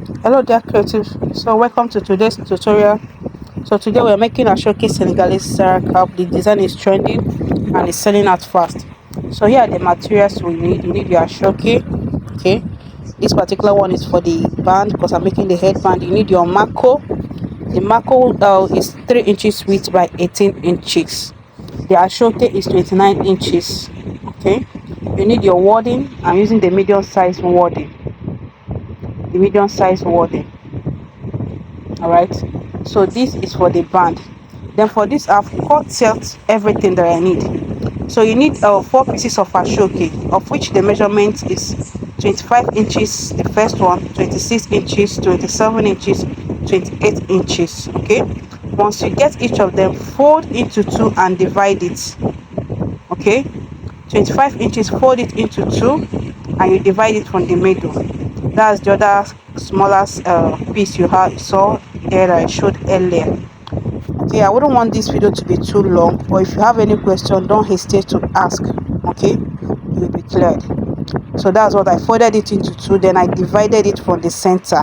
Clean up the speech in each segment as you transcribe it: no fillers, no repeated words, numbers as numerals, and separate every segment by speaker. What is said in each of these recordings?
Speaker 1: Hello dear creative, so welcome to today's tutorial. So today we're making a Asoke Sengegalse Zara cap. The design is trending and it's selling out fast. So here are the materials we need. You need your Asoke. Okay, this particular one is for the band because I'm making the headband. You need your Maco. The Maco is 3 inches width by 18 inches. The Asoke is 29 inches. Okay, you need your wording. I'm using the medium size wording. All right, so this is for the band. Then for this I've cut out everything that I need. So you need 4 pieces of Asoke, of which the measurement is 25 inches the first one, 26 inches, 27 inches, 28 inches. Okay, once you get each of them, fold into two and divide it. Okay, 25 inches, fold it into two and you divide it from the middle. That's the other smallest piece you saw there I showed earlier. Okay, I wouldn't want this video to be too long, but if you have any question, don't hesitate to ask. Okay, you'll be cleared. So that's what I folded it into two, then I divided it from the center.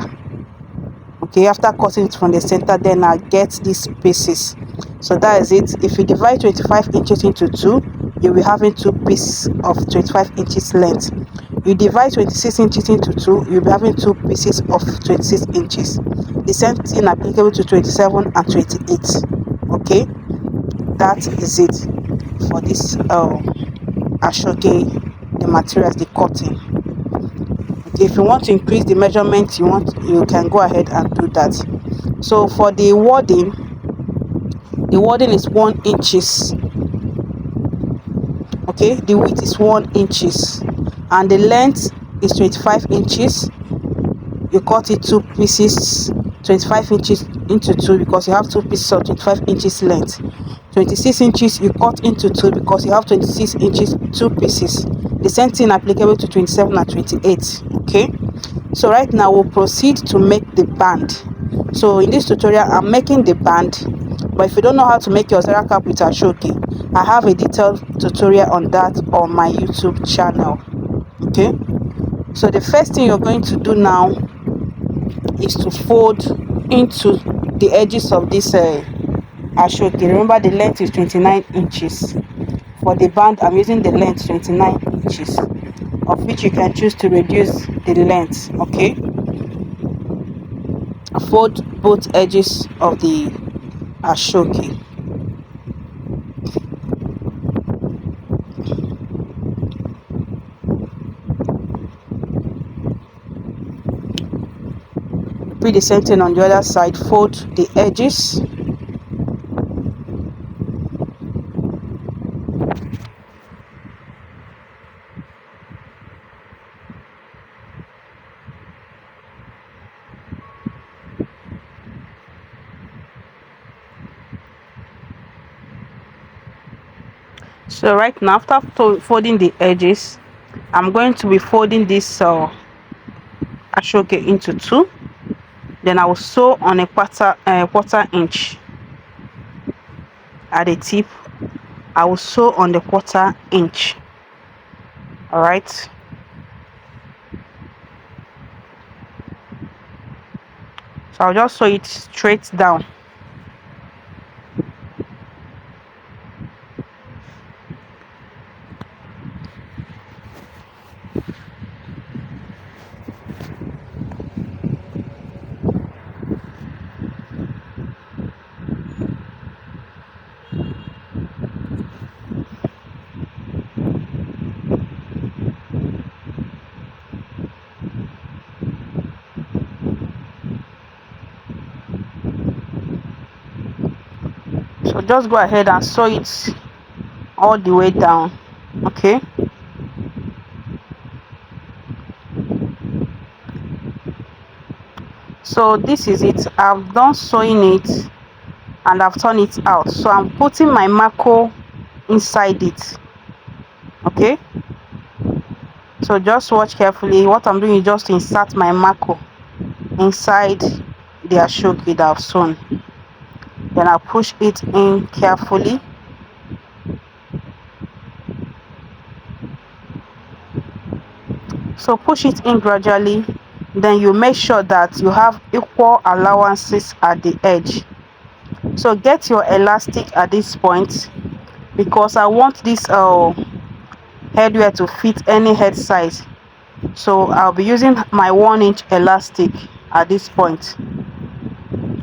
Speaker 1: Okay, after cutting it from the center, then I get these pieces. So that is it. If you divide 25 inches into two, you'll be having two pieces of 25 inches length. You divide 26 inches into two, you'll be having two pieces of 26 inches. The same thing applicable to 27 and 28. Okay, that is it for this Asoke, the materials, the cutting. Okay, if you want to increase the measurement you can go ahead and do that. So for the wording is 1 inches. Okay, the width is 1 inches and the length is 25 inches. You cut it two pieces, 25 inches into two because you have two pieces of 25 inches length. 26 inches you cut into two because you have 26 inches, two pieces. The same thing applicable to 27 and 28. Okay, so right now we'll proceed to make the band. So in this tutorial I'm making the band, but if you don't know how to make your Zara cap with Asoke, I have a detailed tutorial on that on my YouTube channel. Okay, so the first thing you're going to do now is to fold into the edges of this Asoke. Remember the length is 29 inches. For the band I'm using the length 29 inches, of which you can choose to reduce the length. Okay, fold both edges of the Asoke. Repeat the same thing on the other side. Fold the edges. So right now, after folding the edges, I'm going to be folding this Asoke into two. Then I will sew on a quarter inch at the tip. I will sew on the quarter inch. All right. So I'll just sew it straight down. So just go ahead and sew it all the way down. Okay, so this is it. I've done sewing it and I've turned it out, so I'm putting my Maco inside it. Okay, so just watch carefully. What I'm doing is just to insert my Maco inside the Asoke that I've sewn. Then I'll push it in carefully. So push it in gradually Then you make sure that you have equal allowances at the edge. So get your elastic at this point, because I want this headwear to fit any head size. So I'll be using my 1-inch elastic at this point.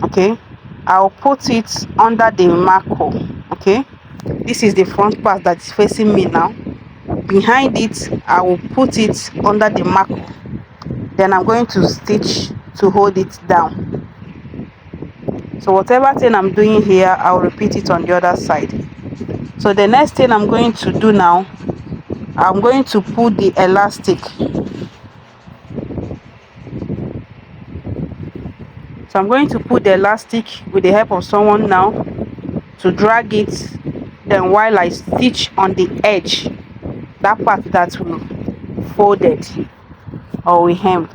Speaker 1: Okay, I'll put it under the Maco. Okay, this is the front part that is facing me now. Behind it, I will put it under the Maco. Then I'm going to stitch to hold it down. So whatever thing I'm doing here, I'll repeat it on the other side. So the next thing I'm going to do now, I'm going to put the elastic. So I'm going to put the elastic with the help of someone now to drag it. Then while I stitch on the edge, that part that will folded or we hemmed.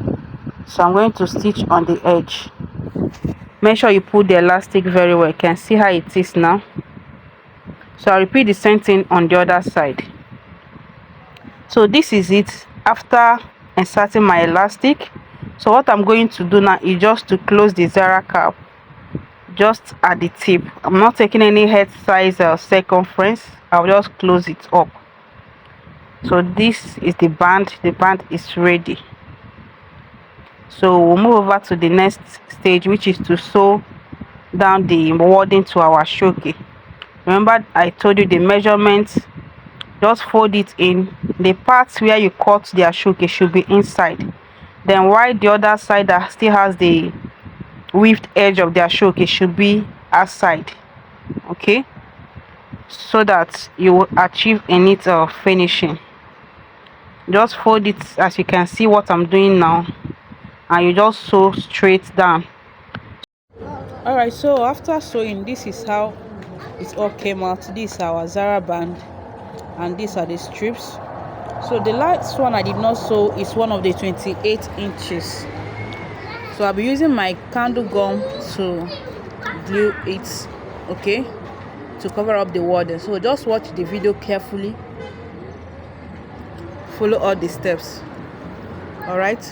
Speaker 1: So I'm going to stitch on the edge. Make sure you put the elastic very well. You can see how it is now. So I'll repeat the same thing on the other side. So this is it after inserting my elastic. So what I'm going to do now is just to close the Zara cap just at the tip. I'm not taking any head size or circumference. I'll just close it up. So this is the band is ready. So we'll move over to the next stage, which is to sew down the wording to our shoki. Remember I told you the measurements, just fold it in. The parts where you cut the ashoke should be inside. Then while the other side that still has the weaved edge of the ashoke should be outside. Okay, so that you will achieve a neat finishing. Just fold it as you can see what I'm doing now, and you just sew straight down. Alright, so after sewing, this is how it all came out. This is our Zara band, and these are the strips. So the last one I did not sew is one of the 28 inches. So I'll be using my candle gum to glue it, okay, to cover up the wording. So just watch the video carefully, follow all the steps. All right,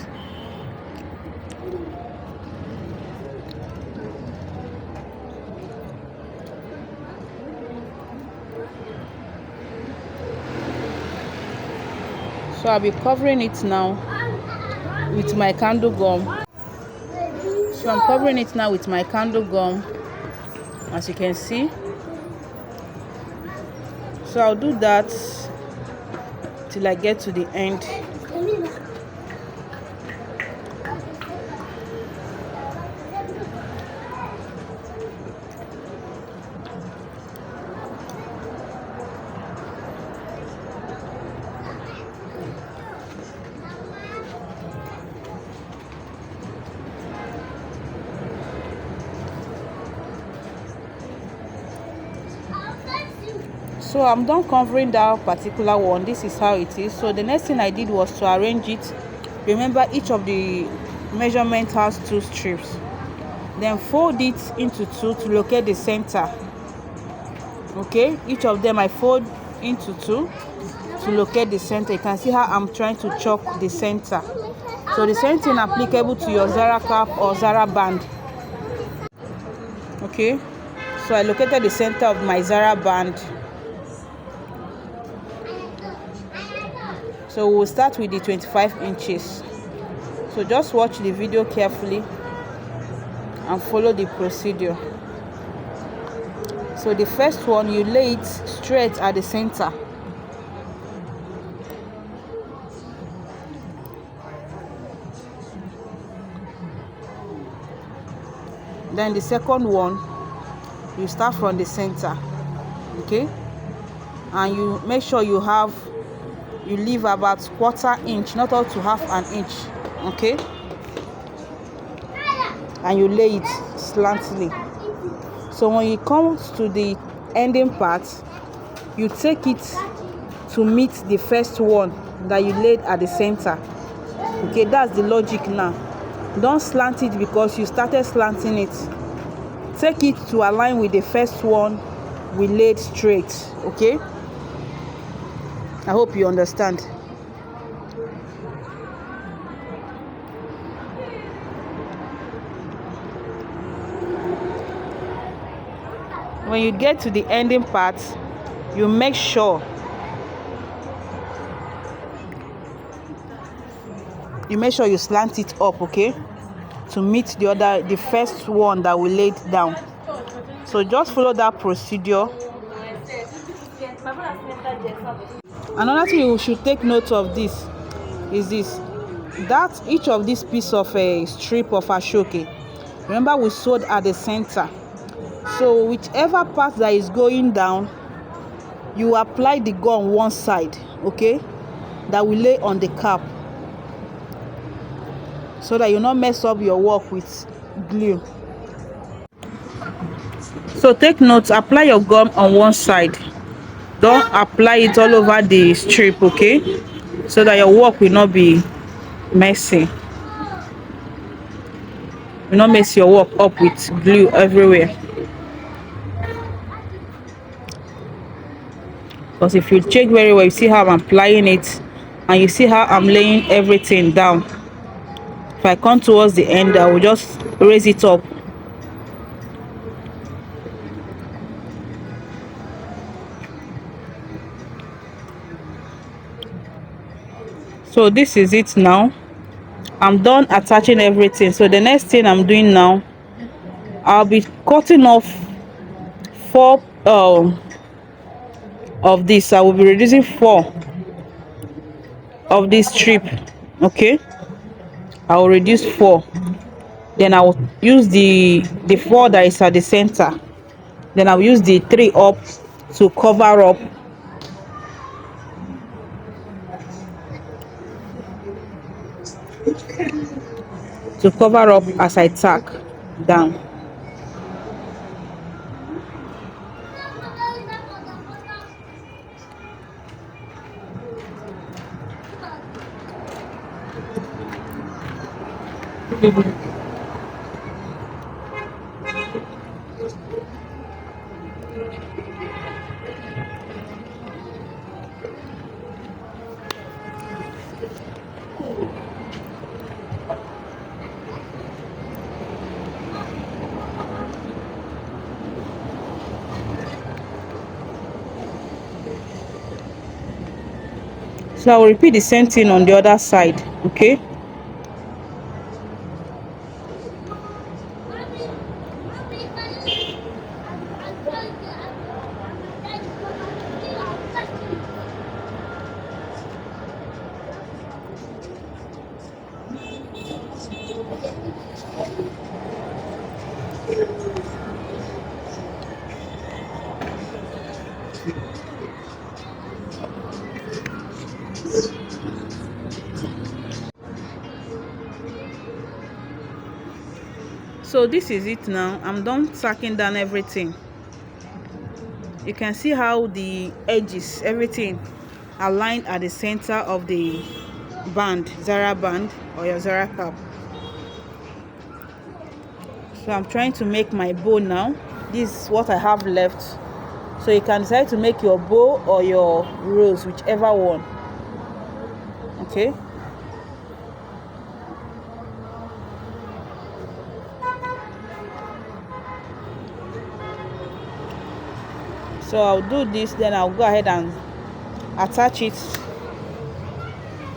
Speaker 1: so I'll be covering it now with my candle gum. So I'm covering it now with my candle gum, as you can see. So I'll do that till I get to the end. So I'm done covering that particular one. This is how it is. So the next thing I did was to arrange it. Remember, each of the measurement has 2 strips. Then fold it into 2 to locate the center. Okay, each of them I fold into 2 to locate the center. You can see how I'm trying to chalk the center. So the same thing applicable to your Zara cap or Zara band. Okay, so I located the center of my Zara band. So we'll start with the 25 inches. So just watch the video carefully and follow the procedure. So the first one, you lay it straight at the center. Then the second one, you start from the center. Okay, and you make sure you leave about 1/4 inch, not up to 1/2 inch. Okay, and you lay it slantly. So when it comes to the ending part, you take it to meet the first one that you laid at the center. Okay, that's the logic now. Don't slant it because you started slanting it. Take it to align with the first one we laid straight. Okay, I hope you understand. when you get to the ending part, you make sure you slant it up, okay, to meet the first one that we laid down. So just follow that procedure. Another thing you should take note of this is this, that each of this piece of a strip of Asoke, remember we sewed at the center. So whichever part that is going down, you apply the gum one side, okay, that will lay on the cap, so that you not mess up your work with glue. So take note, apply your gum on one side, don't apply it all over the strip, okay, so that your work will not be messy. You not mess your work up with glue everywhere. Because if you check very well, you see how I'm applying it, and you see how I'm laying everything down. If I come towards the end, I will just raise it up. So this is it now. I'm done attaching everything. So the next thing I'm doing now, I'll be cutting off 4 of this. I will be reducing 4 of this strip, okay. I will reduce 4, then I will use the 4 that is at the center, then I'll use the 3 up to cover up. As I tack down. So I will repeat the same thing on the other side, okay. So this is it now. I'm done tacking down everything. You can see how the edges, everything aligned at the center of the band, Zara band or your Zara cap. So I'm trying to make my bow now. This is what I have left. So you can decide to make your bow or your rose, whichever one, okay. So I'll do this, then I'll go ahead and attach it,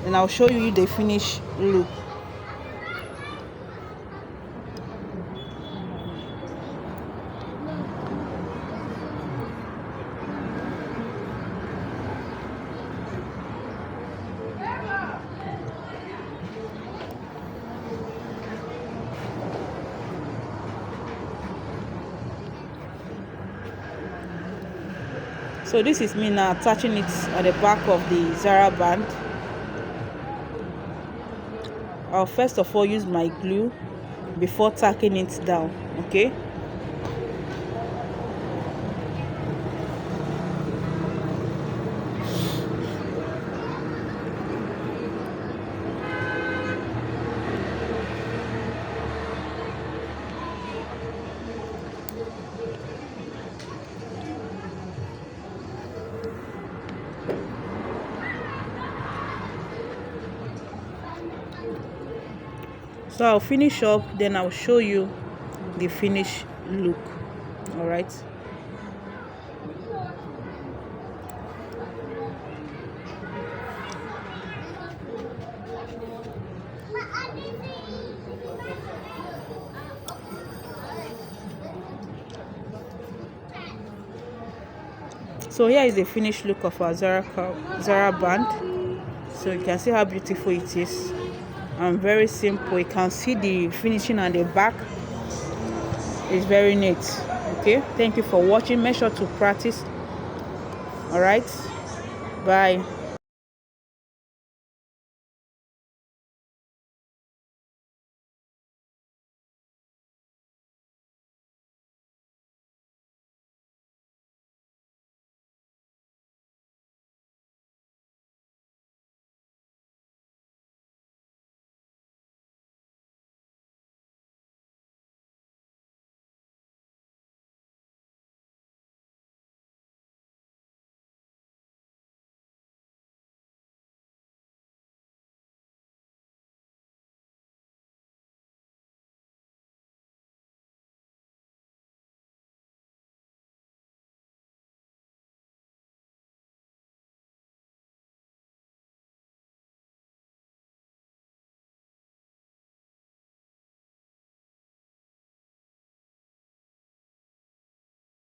Speaker 1: and I'll show you the finished look. So this is me now attaching it at the back of the Zara band. I'll first of all use my glue before tacking it down, okay. So I'll finish up, then I'll show you the finished look. All right. So here is the finished look of our Zara band. So you can see how beautiful it is, and very simple. You can see the finishing on the back is very neat. Okay, thank you for watching. Make sure to practice. All right, bye.